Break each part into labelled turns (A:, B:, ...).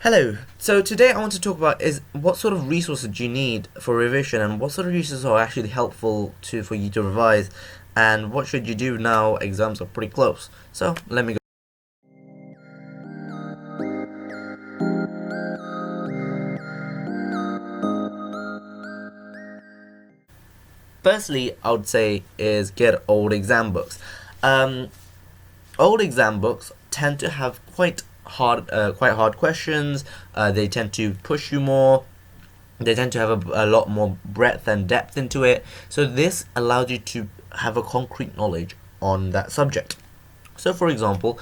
A: Hello. So today I want to talk about is what sort of resources do you need for revision, and what sort of resources are actually helpful to for you to revise, and what should you do now exams are pretty close. So let me go. Firstly, I would say is get old exam books. Um, Old exam books tend to have quite hard questions. They tend to push you more. They tend to have a lot more breadth and depth into it. So this allows you to have a concrete knowledge on that subject. So, for example,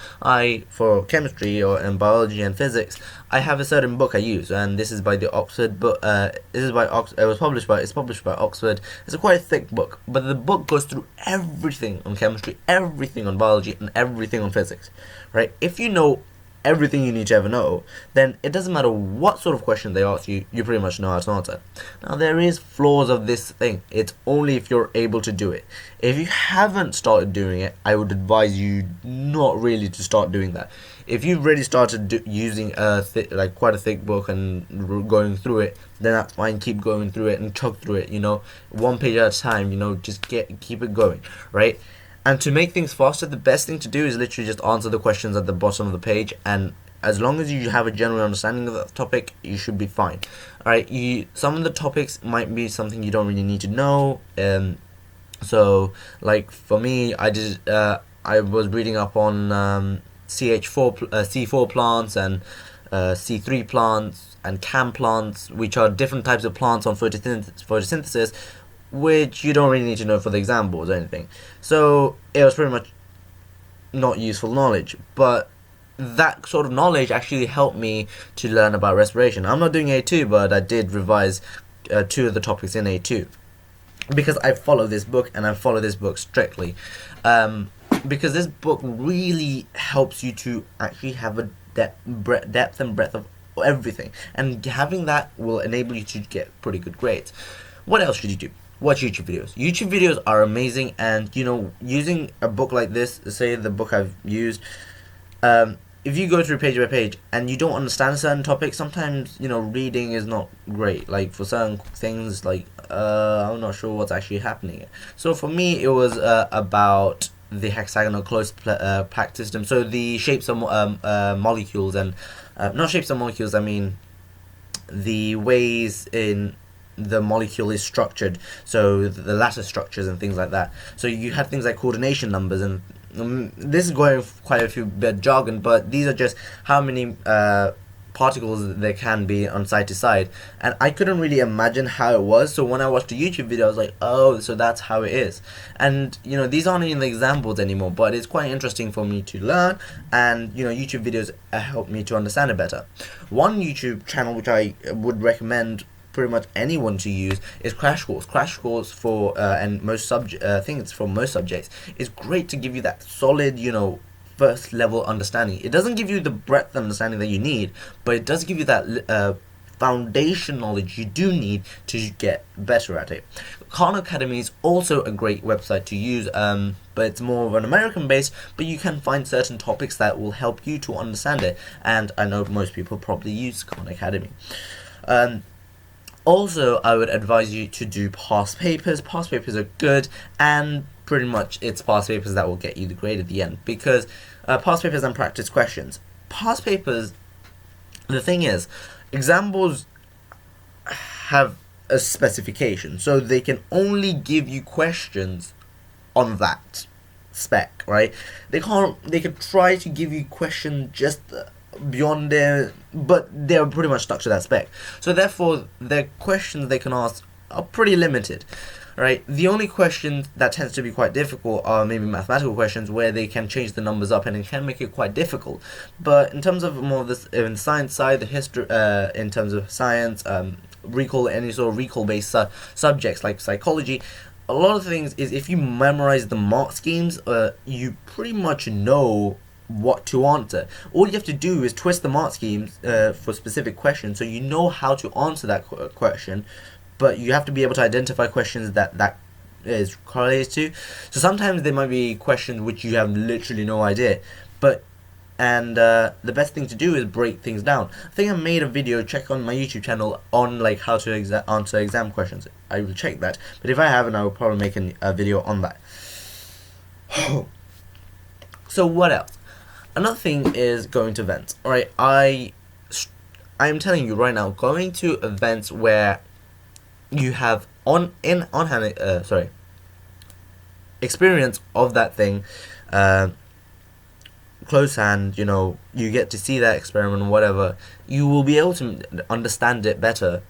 A: for chemistry or in biology and physics, I have a certain book I use, and this is by the Oxford book. This is by It was published by Oxford. It's a quite thick book, but the book goes through everything on chemistry, everything on biology, and everything on physics. Right? If you know everything you need to ever know, then it doesn't matter what sort of question they ask you, you pretty much know how to answer. Now, there is flaws of this thing. It's only if you're able to do it. If you haven't started doing it, I would advise you not really to start doing that. If you've already started using quite a thick book and going through it, then that's fine. Keep going through it and chug through it. One page at a time. Just keep it going, right? And to make things faster, the best thing to do is literally just answer the questions at the bottom of the page, and as long as you have a general understanding of that topic, you should be fine. Alright, some of the topics might be something you don't really need to know. So, like for me, I was reading up on C4 plants and C3 plants and CAM plants, which are different types of plants on photosynthesis, which you don't really need to know for the exam boards or anything. So it was pretty much not useful knowledge, but that sort of knowledge actually helped me to learn about respiration. I'm not doing A2, but I did revise two of the topics in A2 because I follow this book, and I follow this book strictly. Because this book really helps you to actually have a depth and breadth of everything, and having that will enable you to get pretty good grades. What else should you do? Watch YouTube videos. YouTube videos are amazing, and using a book like this, say the book I've used, if you go through page by page and you don't understand a certain topic, sometimes reading is not great. Like for certain things, like I'm not sure what's actually happening. So for me, it was about the hexagonal closed packed system. So the shapes of molecules, and not shapes of molecules. I mean the ways in the molecule is structured, so the lattice structures and things like that. So you have things like coordination numbers, and this is going quite a few bit jargon, but these are just how many particles there can be on side to side, and I couldn't really imagine how it was. So when I watched a YouTube video, I was like, oh, so that's how it is. And these aren't in the examples anymore, but it's quite interesting for me to learn, and YouTube videos help me to understand it better. One YouTube channel which I would recommend pretty much anyone to use is Crash Course. Crash Course for and most subject I think it's for most subjects, is great to give you that solid first level understanding. It doesn't give you the breadth understanding that you need, but it does give you that foundation knowledge you do need to get better at it. Khan Academy is also a great website to use, but it's more of an American base, but you can find certain topics that will help you to understand it, and I know most people probably use Khan Academy. Also, I would advise you to do past papers. Past papers are good, and pretty much it's past papers that will get you the grade at the end, because past papers and practice questions. Past papers, the thing is, exam boards have a specification, so they can only give you questions on that spec, right? They could try to give you questions just beyond there, but they're pretty much stuck to that spec. So therefore, the questions they can ask are pretty limited, right? The only questions that tends to be quite difficult are maybe mathematical questions, where they can change the numbers up and it can make it quite difficult. But in terms of more of this, in science side, the history, in terms of science, any sort of recall-based subjects like psychology, a lot of things is if you memorize the mark schemes, you pretty much know what to answer. All you have to do is twist the mark schemes for specific questions, so you know how to answer that question, but you have to be able to identify questions that is correlated to. So sometimes there might be questions which you have literally no idea, but and the best thing to do is break things down. I think I made a video, check on my YouTube channel, on like how to answer exam questions. I will check that, but if I haven't, I will probably make a video on that. So what else? Another thing is going to events. Alright, I am telling you right now, going to events where you have experience of that thing, close hand, you get to see that experiment, whatever, you will be able to understand it better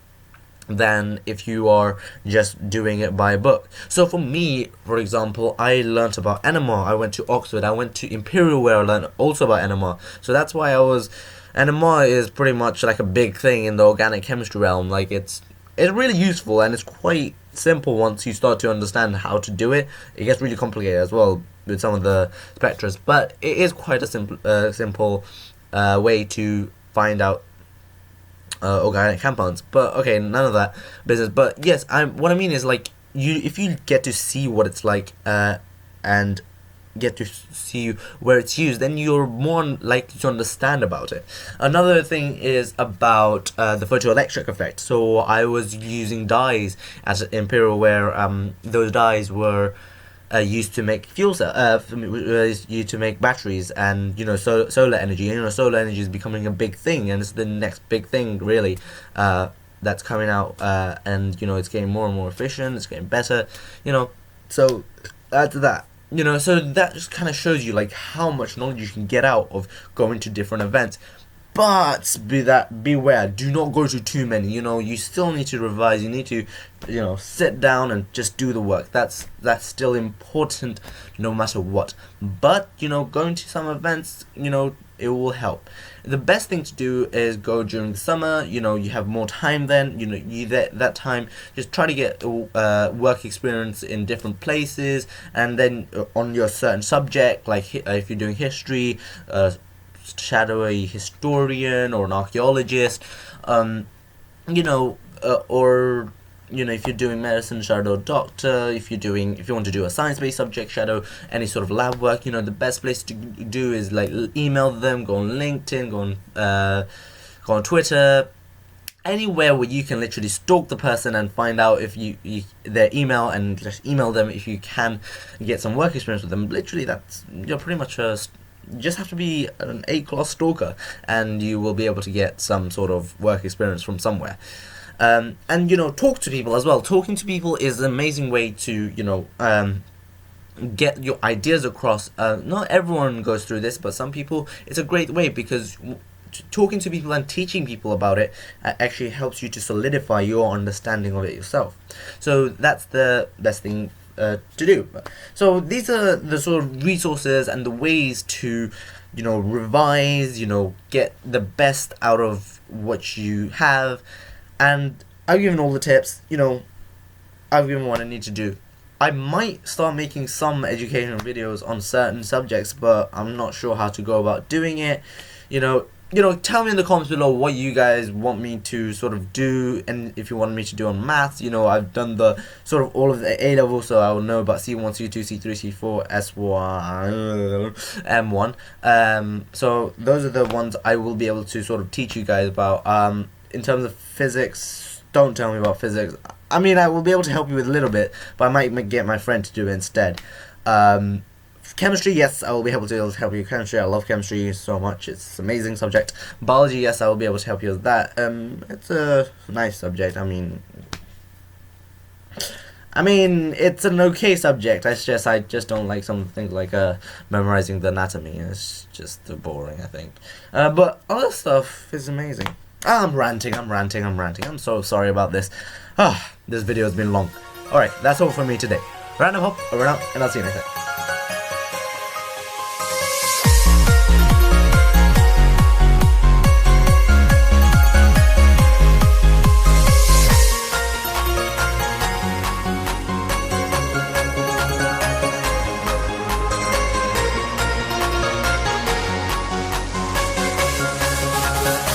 A: than if you are just doing it by book. So for me, for example, I learnt about NMR. I went to Oxford, I went to Imperial where I learned also about NMR. So that's why NMR is pretty much like a big thing in the organic chemistry realm. Like it's really useful, and it's quite simple once you start to understand how to do it. It gets really complicated as well with some of the spectras, but it is quite a simple way to find out organic compounds. But okay, none of that business. But yes, what I mean is, like, if you get to see what it's like and get to see where it's used, then you're more likely to understand about it. Another thing is about the photoelectric effect. So I was using dyes at Imperial, where those dyes were used to make fuel cell, used to make batteries, and solar energy. Solar energy is becoming a big thing, and it's the next big thing really that's coming out, and it's getting more and more efficient. It's getting better, So add to that. So that just kind of shows you like how much knowledge you can get out of going to different events. But beware, do not go to too many. You still need to revise. You need to, sit down and just do the work. That's still important, no matter what. But going to some events, it will help. The best thing to do is go during the summer. You have more time then. That time, just try to get work experience in different places, and then on your certain subject, like if you're doing history, shadow a historian or an archaeologist, or if you're doing medicine, shadow a doctor. If you want to do a science-based subject, shadow any sort of lab work. The best place to do is like email them, go on LinkedIn, go on Twitter, anywhere where you can literally stalk the person and find out if their email, and just email them if you can get some work experience with them. Literally, you're pretty much you just have to be an A-class stalker, and you will be able to get some sort of work experience from somewhere. And talk to people as well. Talking to people is an amazing way to get your ideas across. Not everyone goes through this, but some people, it's a great way, because talking to people and teaching people about it actually helps you to solidify your understanding of it yourself. So that's the best thing to do. So these are the sort of resources and the ways to revise, get the best out of what you have. And I've given all the tips. I've given what I need to do. I might start making some educational videos on certain subjects, but I'm not sure how to go about doing it. Tell me in the comments below what you guys want me to sort of do, and if you want me to do on maths. I've done the sort of all of the A level, so I will know about C1, C2, C3, C4, S1, M1. So those are the ones I will be able to sort of teach you guys about. In terms of physics, don't tell me about physics. I mean, I will be able to help you with a little bit, but I might get my friend to do it instead. Chemistry, yes, I will be able to help you with chemistry. I love chemistry so much. It's an amazing subject. Biology, yes, I will be able to help you with that. It's a nice subject. I mean, it's an okay subject. I just don't like some things like memorizing the anatomy. It's just boring, I think. But other stuff is amazing. I'm ranting. I'm so sorry about this. This video has been long. Alright, that's all from me today. Random Hop, over and out, and I'll see you next time.